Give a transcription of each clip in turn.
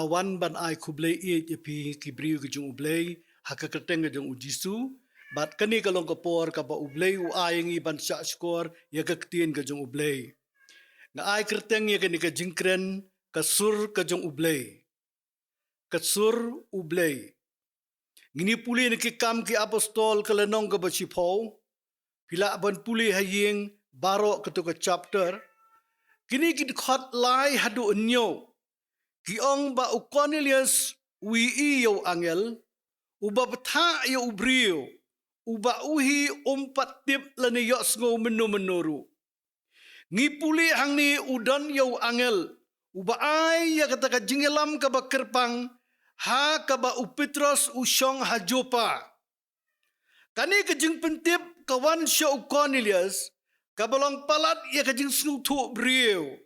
awan ban ai kublei je pi kibriu ke jung ublei haka keteng ke jung ujisu bat kani kalong kapor ka ba ublei u ai ngi ban sha skor ya ka ktien ke jung ublei nga ai kerteng ya kani ke jingkren ka sur ke jung ublei ka sur ublei ngini puli ni ki kam ki apostol kalanong ka ba sipo pila ban puli haying baro ketuka chapter kini ki khot lai hadu nyo ki ong ba u Cornelius wi iyo angel uba betha yo ubrio uba uhi umpat tip lani yo sngo menuru ngi puli hang ni udan yo angel uba ai ya kata ka jingelam ka ba kerpang ha ka ba u Petros u syong ha Jopa kani ka jing pentip kawan syo Cornelius ka balong palat ya ka jing sngu tu brio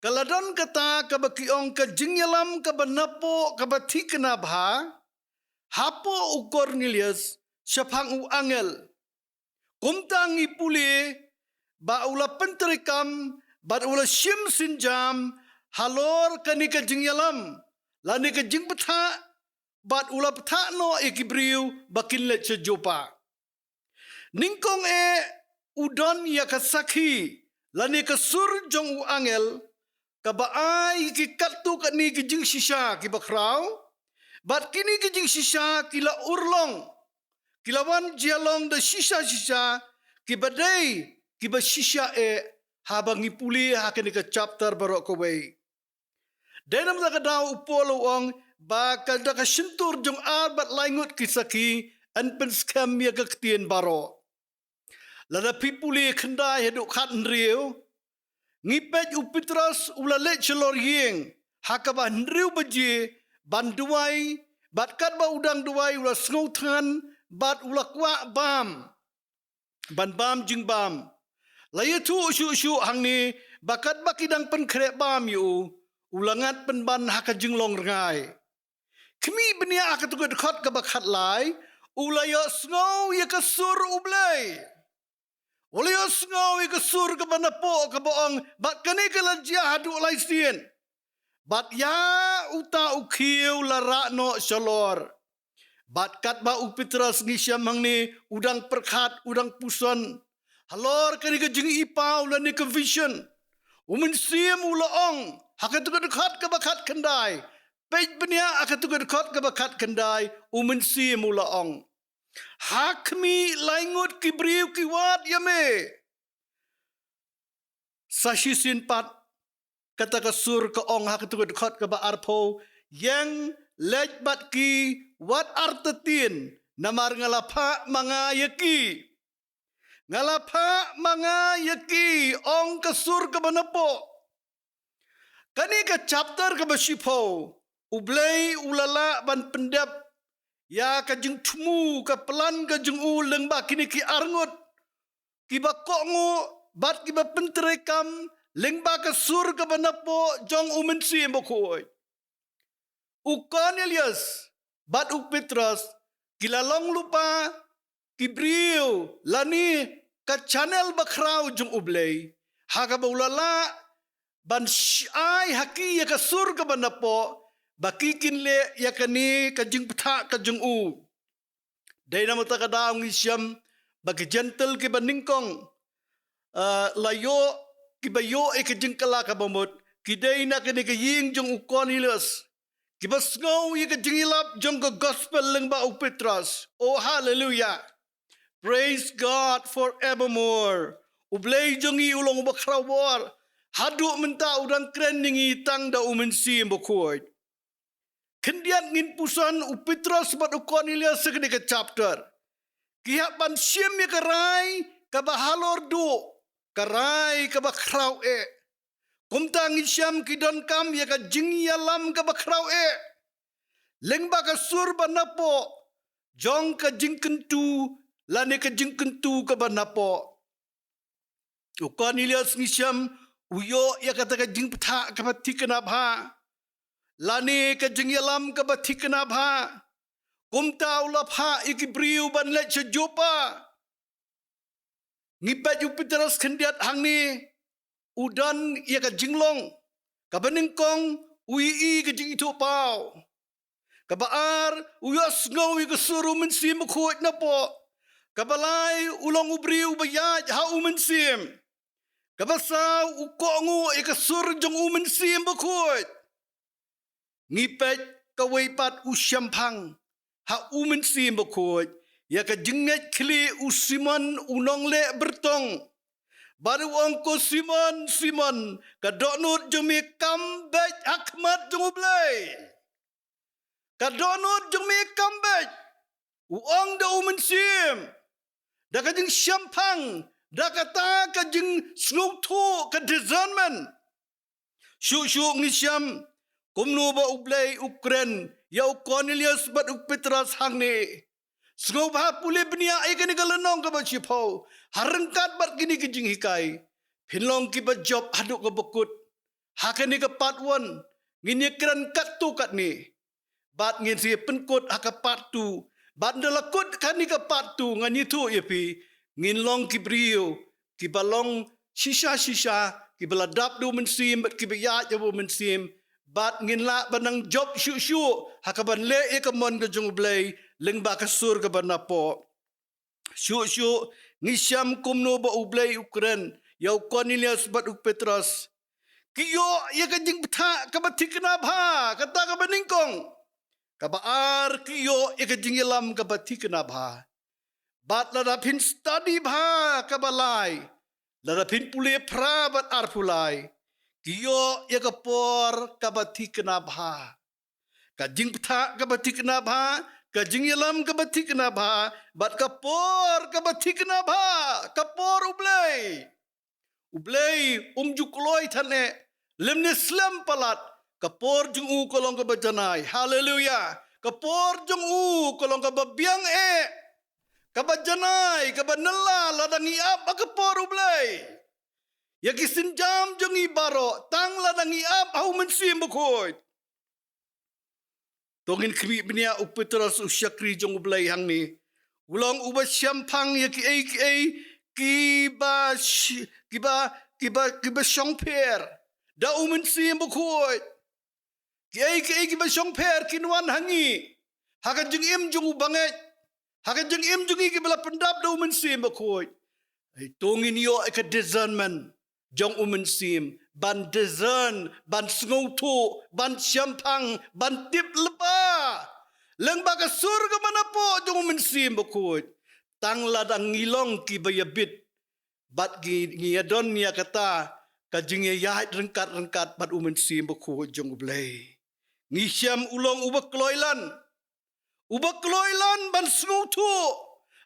kaladon kata kabakiong ka jingyalam ka banapo ka batikna bha hapo u Cornelius syapang u angel kumtang ipuli ba ula penterikam ba ula syim sinjam halor kani ka jingyalam lani ka jingpatha ba ula patha no ikibriu bakin le Jopa ningkong udon ya kasaki lani ka sur jong u angel kabaai ki katu kani ki jing shisha ki bakrau bat kini ki jing shisha kila urlong kilawan jialong de shisha ki badai ki ba shisha habangi puli hakani ka chapter barok ko wei denam da kadau upolo ong ba kada ka sintur jong arbat laingut kisaki an pen scam ya ka ktien baro lada pipuli khandai hedu khat nriu ngipet u Petros ulale chelor yeng hakaba ndriu baji banduai bat kat ba udang duai ula sngo than bat ula kwa bam ban bam jing bam laye tu shu hangni bakat bakidang pen kre bam yu ulangat pen ban haka jinglong rengai kmi benia akatugot khot ka bakhat lai ulayo sngo ye ka sur ublai oleh osngau ke sur ke banapo ke boong bat kani ke lajia hadu lai sien bat ya uta ukhiu lara no shalor bat kat ba u Petros ngi syamang ni udang perkhat udang puson halor kani ke jing ipau la ni ke vision umen siem ulaong hakatu ke dekat ke bakat kendai pej benia akatu ke dekat ke bakat kendai umen siem ulaong hakmi laingut kibriu kiwat yame sashisin pat kata kasur ke ong hakatu dekat ke ba arpo yang lejbat ki wat artetin namar ngalapa mangayaki ong kasur ke banapo kani ke chapter ke basipo ublei ulala ban pendap ya kajeng tumu ka pelan kajeng uleng ba kini ki arngut ki ba kongu bat ki ba penterekam leng ba ka sur ka banapo jong umensi mbokoi u Cornelius bat u Petros kilalong lupa ki brio lani ka channel bakrau jong ublei haga ba ulala ban ai haki ya ka sur ka banapo bakikin le yakani kajing peta kajing u dai nama ta kadang isyam bagi gentle ke baningkong layo ki bayo kajing kala ka bamut ki dai na kani ka ying jong u Cornelius ki basngau ye kajing ilap jong ka gospel leng ba u Petros oh hallelujah praise God forevermore ublei jong i ulong bakrawar hadu menta udang kren ningi tang da umensi mbokoi kendian ngin pusan u Petros bat u Cornelius segede ke chapter kiha ban syem ye karai ka bahalor du karai ka bakrau kumtang isyam kidon kam ye ka jingyalam ka bakrau lengba ka sur banapo jong ka jingkentu lane ka jingkentu ka banapo u Cornelius ngisyam uyo ya kata ka jingpatha ka patikna bha lani ka jingyalam ka batikna bha kumta ulapha ikibriu ban le Jopa ngipat u Petros kendiat hangni udan ya ka jinglong ka beningkong ui ke jing itu pau. Kabaar uyas ngau ke suru mensim kuat na po. Kabalay ulang ubri ubayat ha umensim. Kabasa ukongu ke sur jong umensim kuat. Ngipet kawaipat usyampang ha umensim kuat. Ya ka jengat kli usiman unong le bertong. Baru angko Simon kadonut jumi kambet akmat jungublay. Kadonut jumi kambet uang da umensim. Da kajing syampang da kata kajing snugtu ka discernment. Syuk ngisyam kumno ba ublay Ukren ya Cornelius bat Petras hangne. Sengau bah pulih benia ikan ikan lenong ke bacipau. Harengkat bat kini kejing hikai. Pinlong ki job haduk ke bekut. Hakan ni ke patwan. Ngini keran kat tu kat ni. Bat ngin si penkut haka patu. Bat ndelakut kan ni ke patu. Ngan itu ya pi. Ngin long ki brio. Ki balong sisa. Ki beladap du mensim. Bat ki bayat ya bu mensim. Bat ngin la banang job syuk. Haka ban le ikamon ke jungublay. Leng ba kasur ke banapo. Syuk ngisyam kumno ba ublay Ukren. Yau Cornelius bat Petras. Kiyo ya kajing beta kabatik kenapa. Kata ka baningkong. Kabaar kiyo ya kajing ilam kabatik kenapa. Bat ladapin study ba kabalay. Ladapin pulih pra bat arpulay. Kiyo ya kapor kabatik kenapa. Kajing beta kabatik kenapa. Kajing ilam kabatik kenapa. Bat kapor kabatik kenapa. Kapor ublay. Ublay jukloy thane. Lemne slam palat. Kapor jung u kolong kabajanay. Hallelujah. Kapor jung u kolong kababiang kabajanay. Kabanala ladang iap kapor ublay. Yakisin jam jung ibaro. Tang ladang iap hau mensim bukoy. Tongin kri benia Petras usyakri jong ublay hang ni. Ulang uba syampang ya kiba syongper. Da umensim bukoy. Kiba syongper kinwan hangi. Haka jeng im jong ubanget. Haka jeng im jong kibala pendap da umensim bukoy. Tongin yo ka discernment. Jong umensim. Ban discern, ban sengautu, ban syampang, ban tip lepa. Leng baga surga mana po jong mensim bakut. Tang ladang ngilong ki bayabit. Bat ngiyadon niya kata. Kajing yahit rengkat bat umensim bakut jong ublay. Ngisyam ulong ubak kloilan. Ubak kloilan ban sengautu.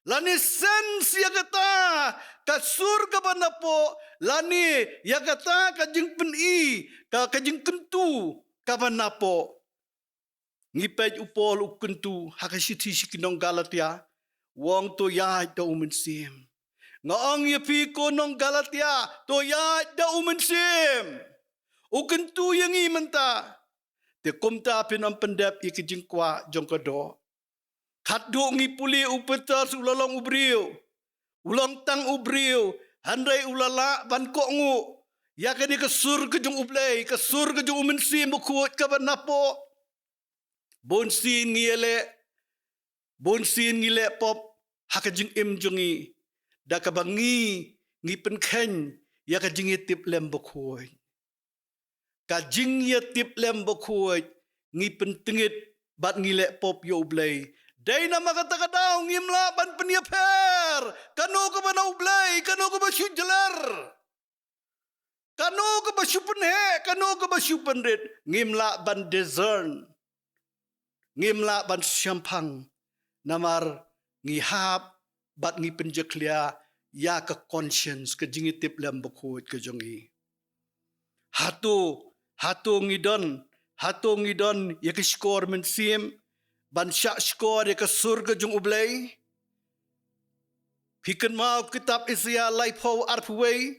Lani sen siya kata. Kasur ka ba na po, lani, yakata kajing peni, kajing kentu, ka ba na po. Ngipay upol ukentu, hakasiti si kinong Galatia, wong to yay da umensim. Ngaang yapi ko nong Galatia, to yay da umensim. Ukentu yang imenta, te kumta pinang pendap ikijing kwa jong kado. Kaddo ngipuli upetas ulalong ubriyo. Ulang tang ubriyo, handai ulala ban kongu. Ya kani kesur ke jong ublay, kesur ke jong umensim bukuat ka banapo. Bonsin ngile pop, haka jing im jongi. Da ka bangi, ngi penken, ya ka jing tip lem bukuat. Ka jing ya tip lem bukuat, ngi pentengit, bat ngile pop yo ublay. Day na makata-kataw ngimla ban penyaper. Kano ka ba na ublay? Kano ka ba syudjalar? Kano ka ba syupenhe? Kano ka ba syupenrit? Ngimla ban discern. Ngimla ban syampang. Namar ngihap bat ngipenjeklia ya ka conscience ka jingitip lam bakut ka jongi. Hato ngidon ya ka skor mensim. Ban syak skor ya ka surga jong ublay. Pikan mau kitab Isaiah laipo arpway.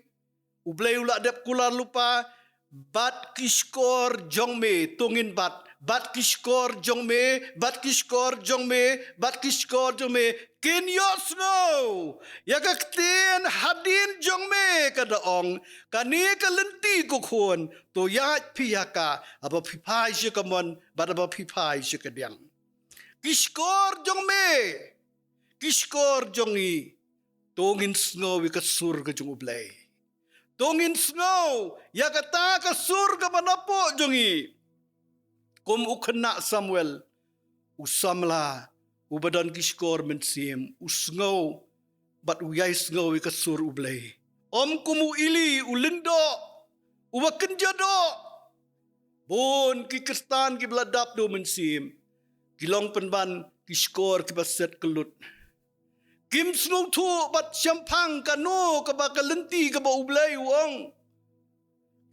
Ublay ula dep kular lupa. Bat kiskor jong me tungin bat. bat kiskor jong me, bat kiskor jong me, bat kiskor jong me, kin yos ngo, yakaktin hadin jong me kadaong, kani kalenti ko kon, to yat piyaka, aba pipai siya kamon, bat aba pipai siya kadyang. Kiskor jong me, kiskor jong i, tongin sngo ikasur ka jong ublay. Tongin sngo, yakata kasur ka manapo jong i. Kum ukena Samuel, usamla, ubadan kiskor mensim, usngo, bat uyay sngo ikasur ublay. Kumu ili ulindo, uwakenjado, bon kikestan kibladap do mensim, kilong penban kiskor kibaset kelut. Kim snung tu bat syampang kano kabakalenti kaba ublay uang.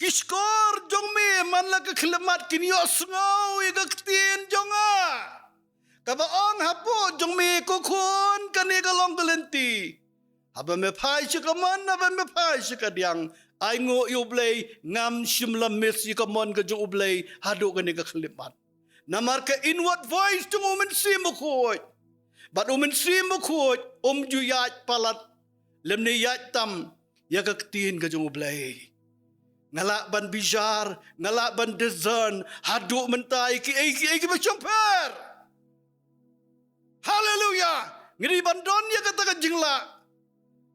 Kiskor jong me man la ka khlemat kinyo sngaw igaktin jonga. Kabaong hapo jong me kokon kani kalong kalenti. Haba me phai chikaman haba me phai chikadyang. Ay ngo ublay ngam shimla mis yikamon ka jong ublay hado kani ka khlemat. Namar ka inward voice jong umensim ko. Bat umensim ko juyat palat lemne yat tam yakaktin ka jong ublay. Ngalak ban bijar, ngalak ban dezan, haduk mentai ki bercamper. Haleluya. Ngiri bandon ya kata jingla.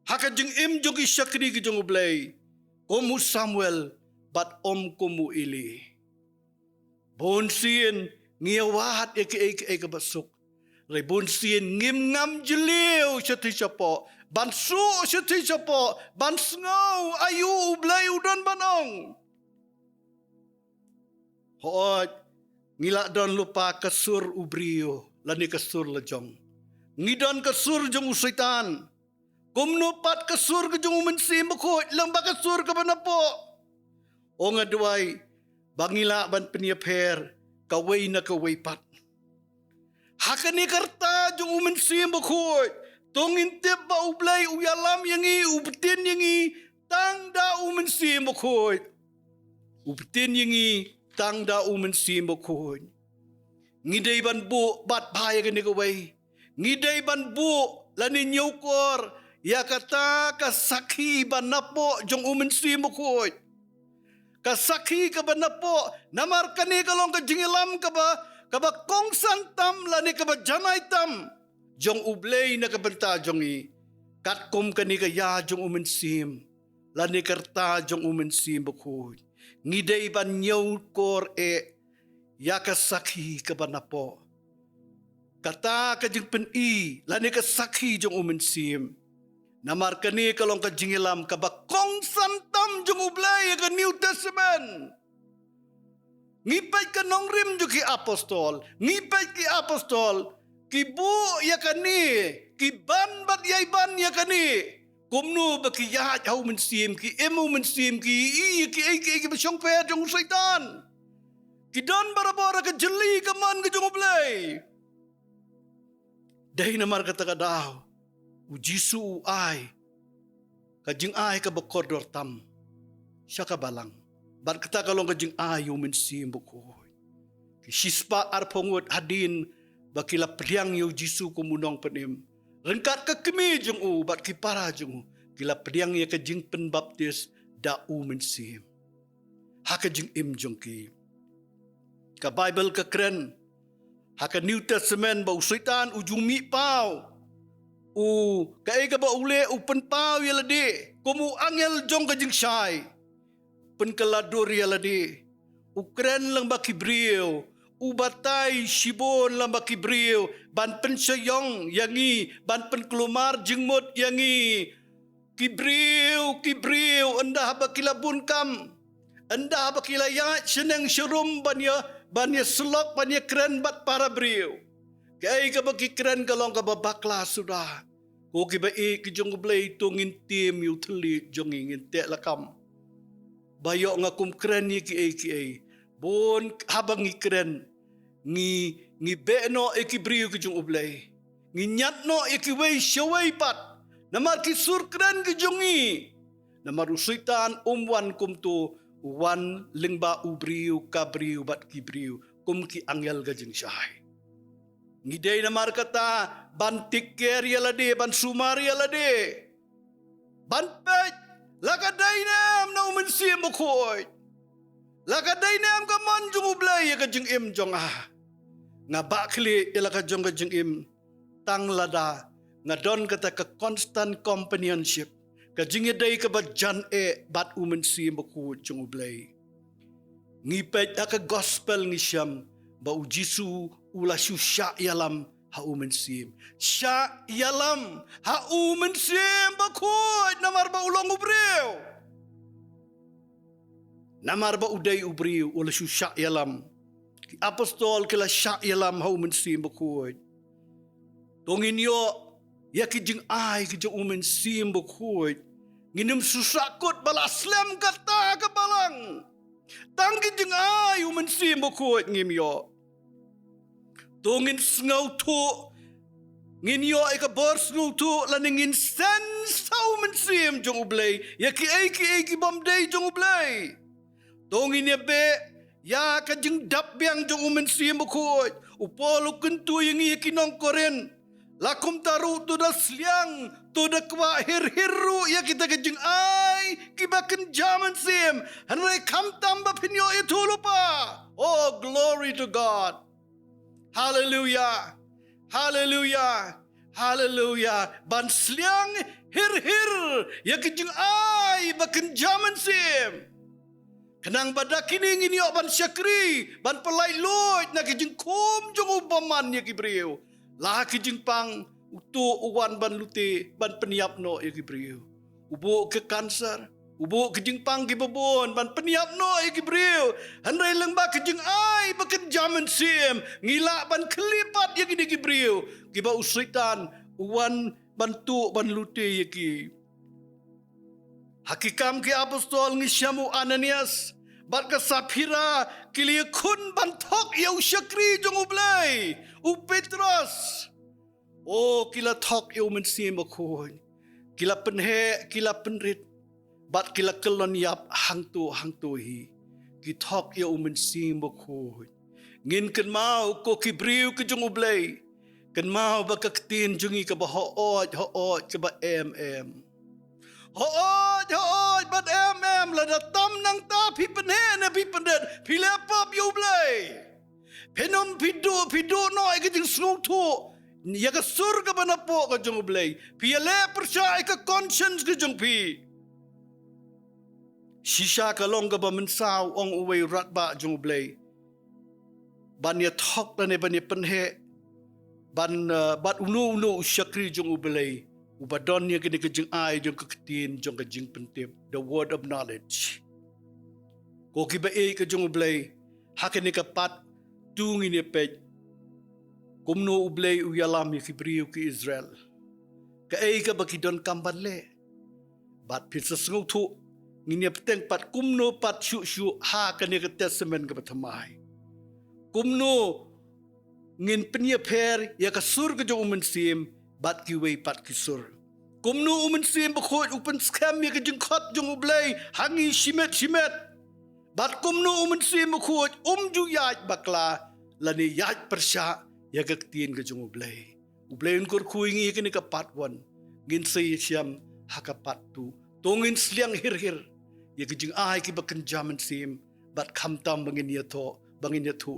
Haka jing im jong isyakri ki jong ublay. Komu Samuel bat komu ili. Bonsin ngiyawahat ya ki basuk. Ray bonsin ngim ngam jeliu syati syapo. Bansu syati syapo, bansngau ayu ublay udan banong. Hoot, ngilak don lupa kasur ubrio, lani kasur lejong. Ngidon kasur jong usaitan. Kumnupat kasur ke jong umensim bukut, lembak kasur ke banapo. O ngaduay, bangila ban penyaper, kaway na kaway pat. Hakani karta jong umensim bukut. Tongin tip ba ublay uyalam yangi ubetin yangi tangda umensim bukut. Ubetin yangi tangda umensim bukut. Ngiday ban bu bat bahaya kani kaway. Ngiday ban bu lani nyukor yakata kasakhi ban napo jong umensim bukut. Kasakhi ka ban napo namar kani kalong ka jingilam ka ba kongsan tam lani ka ba janay tam. Jong ublay na kabanta jong i, katkom kani kaya jong umensim, lani karta jong umensim bukod. Ngiday ban nyaw kor yakasakhi kabanapo. Kata ka jing pen-i, lani kasakhi jong umensim. Namar kani kalong ka jingilam kabakong santam jong ublay ka New Testament. Ngipay ka nong rim jong ki apostol, ngipay ki apostol, kibu ya kani, kiban bat yaiban ya kani. Kumnu baki yahat hau mensim, ki emu mensim, ki basyong pe jong syaitan. Kidan barabara ka jeli kaman ka jong ublay. Dahi namar kata kadaw, ujisu ay, kajing ay ka bakodor tam, siya ka balang. Bar kata kalong kajing ay mensim bukoy. Kisispa arpongot hadin, bakila priang yu jisu kumunong penim. Rengkat ke kemi jeng bat kipara jeng kila priang ya ke jing pen baptis da mensim. Haka jing im jeng ki. Ka Bible ke keren. Haka New Testament ba usaitan ujumi pau. Ka ega ba ule pen pau ya lade. Kumu angel jong ka jing syai. Pen kaladur ya lade. Ukren lang ba kibriyo. Ubatay sibon lamba kibriw ban pensyayong yangi ban penkelumar jengmut yangi kibriw endah bakilabun kam endah bakilayat seneng syurum banya selok banya keren bat para briw kay ka baki keren kalong ka babakla sudah ko kibai ki jong blay tungin tim yu teli jong ingin te lakam bayo nga kum keren ni ki bon habang ikren ngi beno ekibriyo ki jong ublay ngi nyatno ekiway syaway pat namar ki surkren ki jongi namar usitan umwan kumto wan lingba ubriyo kabriyo bat kibriyo ki angel ka jing syai. Ngidei na markata ban tiker yalade ban sumari yalade. Ban pet lakaday nam na umensim bukoy. Lakaday nam ka man jung ublay ka jing im jong nga bakli ila ka jing im tang lada nga don kata ka constant companionship ka jing day ka ba jan bat umensim bukoy jung ublay. Ngipet ka gospel ni syam ba ujisu ula sya yalam ha umensim. Sya yalam ha umensim bakut namar ba ulong ubriw. Namar ba uday ubriw ula sya yalam. Apostol kila sya yalam ha umensim bakut. Tongin yo yakijing ay kijing umensim bakut. Nginim susakot balaslam kata kabalang. Tangki jing ay umensim bakut ngim yo. Tungin sngaw tu ngin yo ay kabor sngaw tu laningin sen sa umensim jong ublay yaki ay bamday jong ublay tungin ya be ya ka jing dap biang jong umensim bukut upolo kentu yang yaki nong koren lakum taru tu da sliang tu da kwa hirhiru ya kita ka jing ay kibaken jaman sim hanay kamtam ba pinyo itu lupa. Oh, glory to God. Hallelujah. Hallelujah. Hallelujah. Ban sliang hir ya kijing ay baken jaman sim. Kenang badak kini ngini ban syakri ban pelai loit na kijing kum jong upaman ya kibriu. La kijing pang utu uwan ban lute ban peniap no ya kibriu. Ubo ke kanser. Ubo kijing pang gibabon ban peniap no ya kibriu. Handai lengba kijing ay baken jaman sim. Ngila ban kelipat ya gini kibriu. Kiba usitan uwan bantu ban lute ya ki. Hakikam ki apostol ngisyamu Ananias. Bat ka Sapira kili kun bantok ya usyakri jong ublay. U Petros. Oh kila tok ya umensim bakoy. Kila penhe kila penrit. Bat kila kelon yap hangtu hi. Kitok ya umensim bakoy. Ngin ken mau ko kibriu ke jong ublay. Ken mau ba kaktin jungi ka ba hoot ka ba Hoot bat lada tam nang ta pi penhe na pi pendet pi lepap ya ublay. Penom pidu no ay kiting snutu. Ya ka surga ba na po ka jong ublay. Pi ale persya ay ka conscience ka jong pi. Shisha ka long ka ba mensaw ong uway rat ba jong ublay. Ban ya tok na ban ya penhe. Bat unu syakri jong ublay. Ubadon niya kini kajing ay jong kakitin jong kajing pentip. The word of knowledge. Ko kiba kajong ublay. Hakin ni kapat tungin ni pej. Kumno ublay uyalam ya kibriyo ki Israel. Kaay ka bakidon kambanle. Bat pisas ngau tu. Nginya peteng pat kumno pat syu ha kani ka testament ka patamay. Kumno ngin penya per ya kasur ka jong umensim bat kiway pat kisur. Kumno umensim bakot upen scam ya ka jong kot jong ublay hangi shimet. Bat kumno umensim bakot yaj bakla lani yaj persya ya kaktiin ka jong ublay. Ublay unkur kuingi kini ka patwan ngin say siyam hakapat tu. Tungin sliang hir. Ya kijing ay kibakan jaman sim bat kamtam bangin yato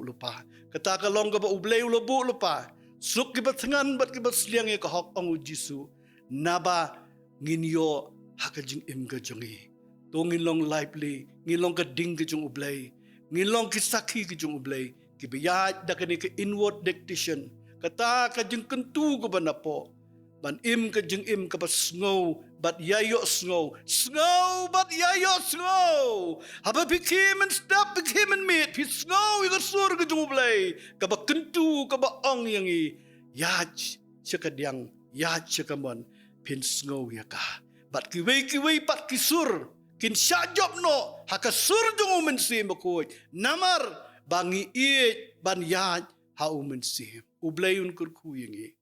lupa. Kata kalong ka ba ublay ulabu lupa. Suk kibat tangan bat kibat sliang ya kahok ang ujisu. Naba nginyo hakajing im ka jongi. Tungin long lively, ngilong ka ding ka jong ublay. Ngilong kisaki ka jong ublay. Kibayat da kani ka inward dictation. Kata kajing kentu ka ba na po. Ban im ka jing im ka ba sngow. But yayo snow but yayo snow. Haba pikim and stop pikim and meat. Pi snow yung sur ka jumublay. Kaba kentu kaba ong yangi. Yaj siya kadyang yaj siya kamon. Pin snow ya ka. But kiway pat kisur. Kin siya job no. Haka sur jumumensim bakoy. Namar bangi it ban yaj haumensim. Ublayon kurkuyangi.